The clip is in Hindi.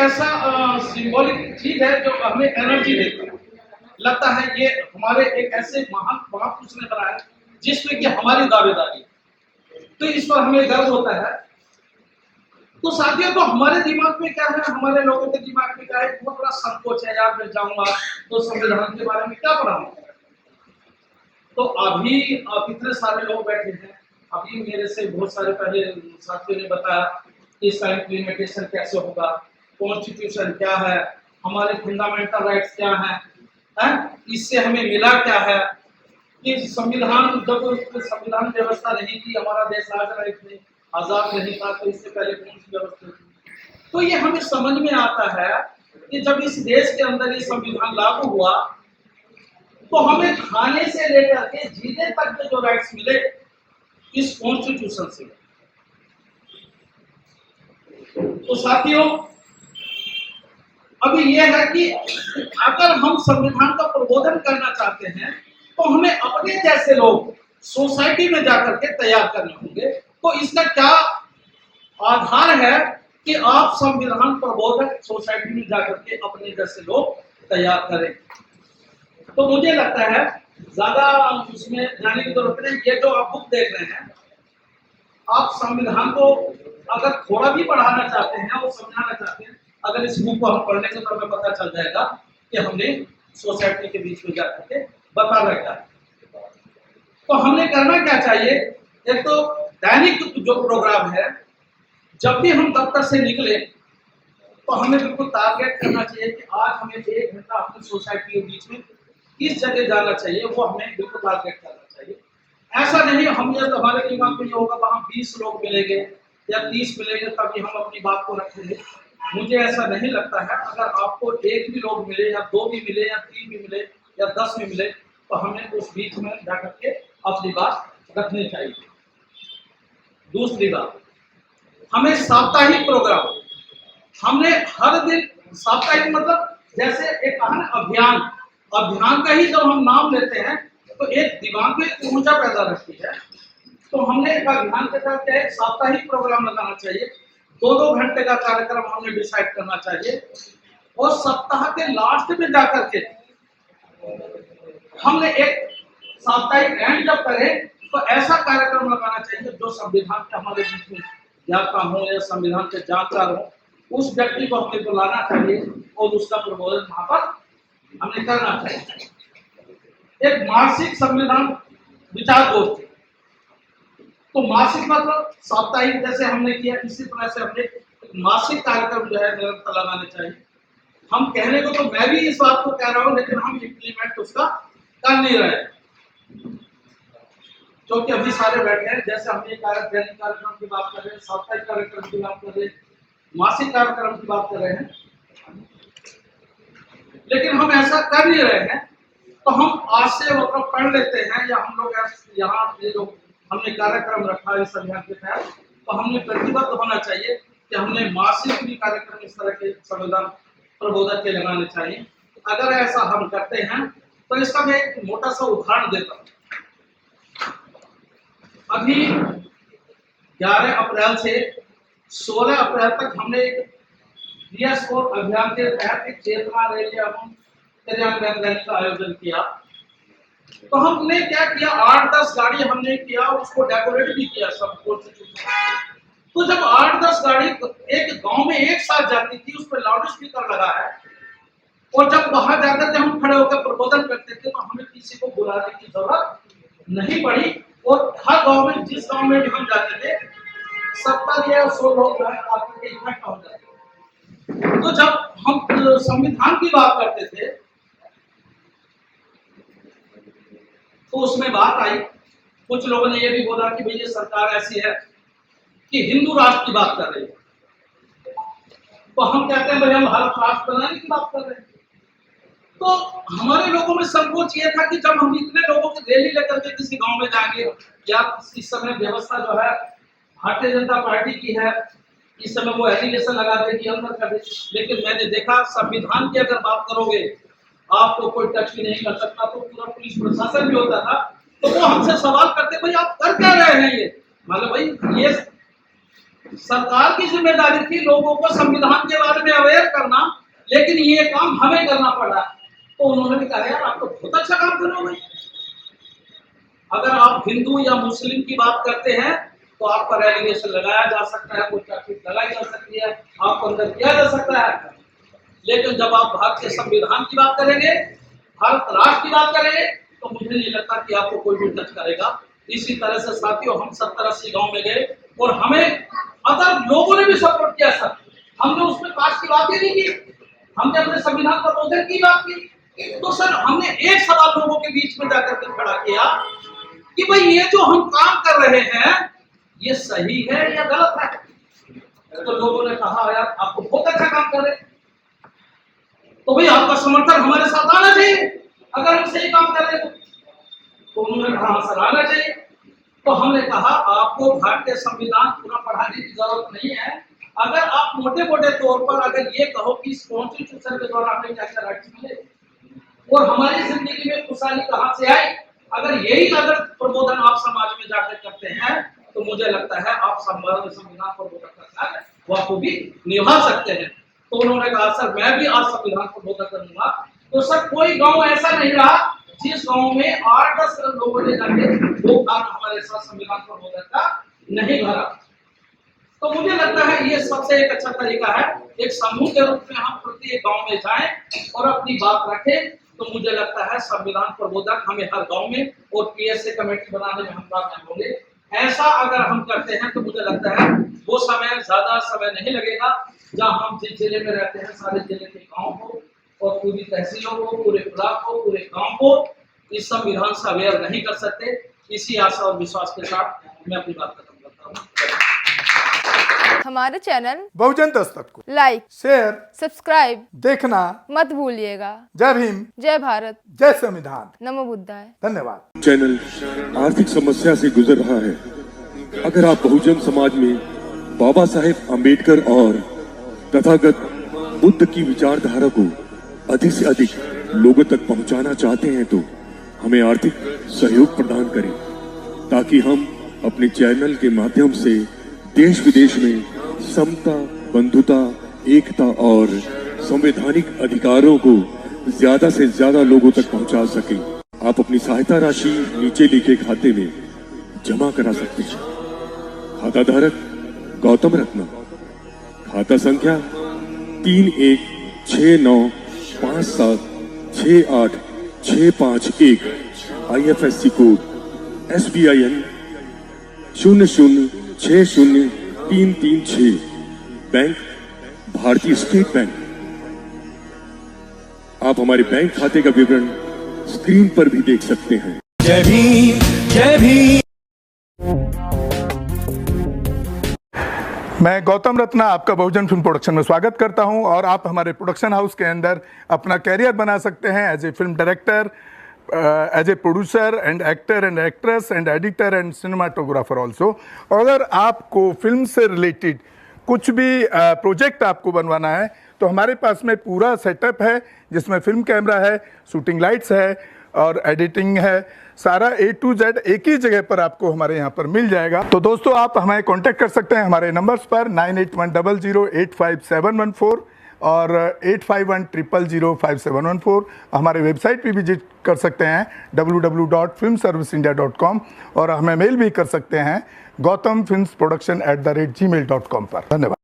ऐसा सिंबॉलिक चीज है जो हमें एनर्जी देता है। लगता है ये हमारे एक ऐसे महान महापुरुष ने बनाया जिसमें कि हमारी दावेदारी है, तो इस पर हमें गर्व होता है। तो साथियों, तो हमारे दिमाग में क्या है, हमारे लोगों के दिमाग में क्या है, बहुत बड़ा संकोच है यार, मैं जाऊंगा तो संविधान के बारे में क्या पढ़ाऊंगा। तो अभी आप इतने सारे लोग बैठे हैं, अभी मेरे से बहुत सारे पहले साथियों ने बताया कि इसका इम्प्लीमेंटेशन कैसे होगा, कॉन्स्टिट्यूशन क्या है, हमारे फंडामेंटल राइट्स क्या हैं, इससे हमें मिला क्या है, कि संविधान, जब संविधान व्यवस्था नहीं थी, हमारा देश आजाद नहीं था, तो इससे पहले कौन सी व्यवस्था थी। तो ये हमें समझ में आता है कि जब इस देश के अंदर ये संविधान लागू हुआ तो हमें खाने से लेकर के जीने तक के जो राइट्स मिले इस कॉन्स्टिट्यूशन से। तो साथियों, अभी यह है कि अगर हम संविधान का प्रबोधन करना चाहते हैं तो हमें अपने जैसे लोग सोसाइटी में जाकर के तैयार करने होंगे। तो इसका क्या आधार है कि आप संविधान प्रबोधक सोसाइटी में जाकर के अपने जैसे लोग तैयार करें। तो मुझे लगता है ज्यादा उसमें जाने की जरूरत नहीं। ये जो आप बुक देख रहे हैं, आप संविधान को अगर थोड़ा भी पढ़ाना चाहते हैं और समझाना चाहते हैं, अगर इस बुक को हम पढ़ लेंगे तो हमें पता चल जाएगा कि हमने सोसाइटी के बीच में जाकर के बता रखा है। तो हमने करना क्या चाहिए, एक तो दैनिक जो प्रोग्राम है, जब भी हम दफ्तर से निकले तो हमें बिल्कुल टारगेट करना चाहिए कि आज हमें 1 घंटा अपनी सोसाइटी के बीच में किस जगह जाना चाहिए, वो हमें बिल्कुल टारगेट करना चाहिए। ऐसा नहीं हम ये हमारे दिमाग में ये होगा वहां 20 लोग मिलेंगे या 30 मिलेंगे तभी हम अपनी बात को रखेंगे। मुझे ऐसा नहीं लगता है। अगर आपको 1 भी लोग मिले या 2 भी मिले या 3 भी मिले या 10 भी मिले तो हमें उस बीच में जाकर के अपनी बात रखनी चाहिए। दूसरी बात, हमें साप्ताहिक प्रोग्राम, हमने हर दिन साप्ताहिक मतलब जैसे एक अभियान का ही जब हम नाम लेते हैं तो एक दिमाग में ऊर्जा पैदा रहती है। तो हमने एक अभियान के तहत एक साप्ताहिक प्रोग्राम लगाना चाहिए। 2-2 घंटे का कार्यक्रम हमने डिसाइड करना चाहिए और सप्ताह के लास्ट में जाकर के हमने एक साप्ताहिक एंड जब करें तो ऐसा कार्यक्रम लगाना चाहिए जो संविधान के हमारे बीच में ज्ञाता हो या संविधान के जानकार हो, उस व्यक्ति को हमें बुलाना चाहिए और उसका प्रबोधन वहां पर हमें करना चाहिए। एक मासिक संविधान विचार गोष्ठी, तो मासिक मतलब साप्ताहिक जैसे हमने किया, इसी तरह से हमने मासिक कार्यक्रम जो है निरंतर लगाने चाहिए। हम कहने को तो मैं भी इस बात को कह रहा हूं, लेकिन हम इम्प्लीमेंट उसका कर नहीं रहे, क्योंकि अभी सारे बैठे हैं। जैसे हमने दैनिक कार्यक्रम की बात कर रहे हैं, साप्ताहिक कार्यक्रम की बात कर रहे हैं, मासिक कार्यक्रम की बात कर रहे हैं, लेकिन हम ऐसा कर नहीं रहे हैं। तो हम आज से मतलब पढ़ लेते हैं, या हम लोग यहाँ जो हमने कार्यक्रम रखा इस अभियान के तहत, तो हमने प्रतिबद्ध होना चाहिए कि हमने मासिक भी कार्यक्रम इस तरह के संविधान प्रबोधक के लगाने चाहिए। अगर ऐसा हम करते हैं तो इसका मैं एक मोटा सा उदाहरण देता हूँ। अभी 11 अप्रैल से 16 अप्रैल तक हमने एक DS4 अभियान के तहत एक चेतना रैली एवं क्रियान्वयन रैली का आयोजन किया। तो हमने क्या किया, 8-10 गाड़ी हमने किया, उसको डेकोरेट भी किया सब कुछ। तो जब 8-10 गाड़ी एक गांव में एक साथ जाती थी, उस पर लाउड स्पीकर लगा है, और जब वहां जाकर के हम खड़े होकर प्रबोधन करते थे तो हमें किसी को बुलाने की जरूरत नहीं पड़ी। और हर गांव में, जिस गांव में भी हम जाते थे, 70 या 100 लोग आकर के इकट्ठा हो जाते थे। तो जब हम संविधान की बात करते थे तो उसमें बात आई, कुछ लोगों ने ये भी बोला कि भाई ये सरकार ऐसी है कि हिंदू राष्ट्र की बात कर रही है। तो हम कहते हैं भाई हम भारत राष्ट्र बनाने की बात कर रहे हैं। तो हमारे लोगों में संकोच ये था कि जब हम इतने लोगों की रैली लेकर के किसी गांव में जाएंगे, या इस समय व्यवस्था जो है भारतीय जनता पार्टी की है, इस समय वो एलिगेशन लगा देगी अंदर कर दे, लेकिन मैंने देखा संविधान की अगर बात करोगे आपको कोई टच भी नहीं कर सकता। तो पूरा पुलिस प्रशासन भी होता था, तो वो हमसे सवाल करते भाई आप कर क्या रहे हैं ये। मतलब भाई ये सरकार की जिम्मेदारी थी लोगों को संविधान के बारे में अवेयर लेकिन ये काम हमें करना पड़ा। तो उन्होंने भी कहा यार आप तो बहुत अच्छा काम कर रहे हो भाई, अगर आप हिंदू या मुस्लिम की बात करते हैं तो आप पर एलिगेशन लगाया जा सकता है, कोई चार्जशीट लगाई जा सकती है, आपको अंदर किया जा सकता है। लेकिन जब आप भारतीय संविधान की बात करेंगे, भारत राष्ट्र की बात करेंगे, तो मुझे नहीं लगता कि आपको कोई भी टच करेगा। इसी तरह से साथियों हम 70-80 गांव में गए और हमें अदर लोगों ने भी सपोर्ट किया सर। हमने उसमें कास्ट की बात ही नहीं की, हमने अपने संविधान पर प्रबोधन की बात की। तो सर हमने एक सवाल लोगों के बीच में जाकर के खड़ा किया कि भाई ये जो हम काम कर रहे हैं ये सही है या गलत है। तो लोगों ने कहा यार आप तो बहुत अच्छा काम कर रहे हैं, तो भाई आपका समर्थन हमारे साथ आना चाहिए अगर हम सही काम कर रहे हैं। तो उन्होंने कहा सर आना चाहिए। तो हमने कहा आपको भारतीय संविधान पूरा पढ़ाने की जरूरत नहीं है, अगर आप मोटे मोटे तौर पर अगर ये कहो कि इस कॉन्स्टिट्यूशन के द्वारा हमें क्या क्या राइट्स मिले और हमारी जिंदगी में खुशहाली कहां से आई, अगर यही अगर प्रबोधन आप समाज में जाकर करते हैं तो मुझे लगता है आप संविधान प्रबोधन का कार्य वो भी निभा सकते हैं। तो उन्होंने कहा सर मैं भी आज संविधान प्रबोधन करूंगा। तो सर कोई गांव ऐसा नहीं रहा जिस गांव में 8-10 लोगों ने जाके वो काम हमारे साथ संविधान प्रबोधन का नहीं भरा। तो मुझे लगता है ये सबसे एक अच्छा तरीका है, एक समूह के रूप में हम प्रत्येक गांव में जाएं और अपनी बात रखें। तो मुझे लगता है संविधान प्रबोधन हमें हर गांव में और पीएसए कमेटी बनाने में हम कामयाब होंगे। ऐसा अगर हम करते हैं तो मुझे लगता है वो समय ज्यादा समय नहीं लगेगा, जहां हम जिस जिले में रहते हैं सारे जिले के गांव को और पूरी तहसीलों को, पूरे ब्लॉक को, पूरे गांव को इस संविधान से अवेयर नहीं कर सकते। इसी आशा और विश्वास के साथ मैं अपनी बात खत्म करता हूँ। हमारे चैनल बहुजन दस्तक को लाइक, शेयर, सब्सक्राइब देखना मत भूलिएगा। जय भीम, जय भारत, जय संविधान, नमो बुद्धाय। धन्यवाद। चैनल आर्थिक समस्या से गुजर रहा है। अगर आप बहुजन समाज में बाबा साहेब अम्बेडकर और तथागत बुद्ध की विचारधारा को अधिक से अधिक लोगों तक पहुंचाना चाहते हैं तो हमें आर्थिक सहयोग प्रदान करें, ताकि हम अपने चैनल के माध्यम से देश विदेश में समता, बंधुता, एकता और संवैधानिक अधिकारों को ज्यादा से ज्यादा लोगों तक पहुंचा सकें। आप अपनी सहायता राशि नीचे लिखे खाते में जमा करा सकते हैं। खाता धारक गौतम रत्ना, खाता संख्या 3169576865 IFSC कोड SBIN 0060336, बैंक भारतीय स्टेट बैंक। आप हमारे बैंक खाते का विवरण स्क्रीन पर भी देख सकते हैं। जय भीम, जय भीम। मैं गौतम रत्ना आपका बहुजन फिल्म प्रोडक्शन में स्वागत करता हूं और आप हमारे प्रोडक्शन हाउस के अंदर अपना कैरियर बना सकते हैं as a film director, as a producer and actor and actress and editor and cinematographer also. अगर आपको फिल्म से रिलेटेड कुछ भी प्रोजेक्ट आपको बनवाना है तो हमारे पास में पूरा सेटअप है, जिसमें फिल्म कैमरा है, शूटिंग लाइट्स है और एडिटिंग है। सारा A to Z एक ही जगह पर आपको हमारे यहाँ पर मिल जाएगा। तो दोस्तों आप हमें कांटेक्ट कर सकते हैं हमारे नंबर्स पर 9810085714 और 8510005714। हमारे वेबसाइट पे विजिट कर सकते हैं www.filmserviceindia.com और हमें मेल भी कर सकते हैं gautamfilmsproduction@gmail.com पर। धन्यवाद।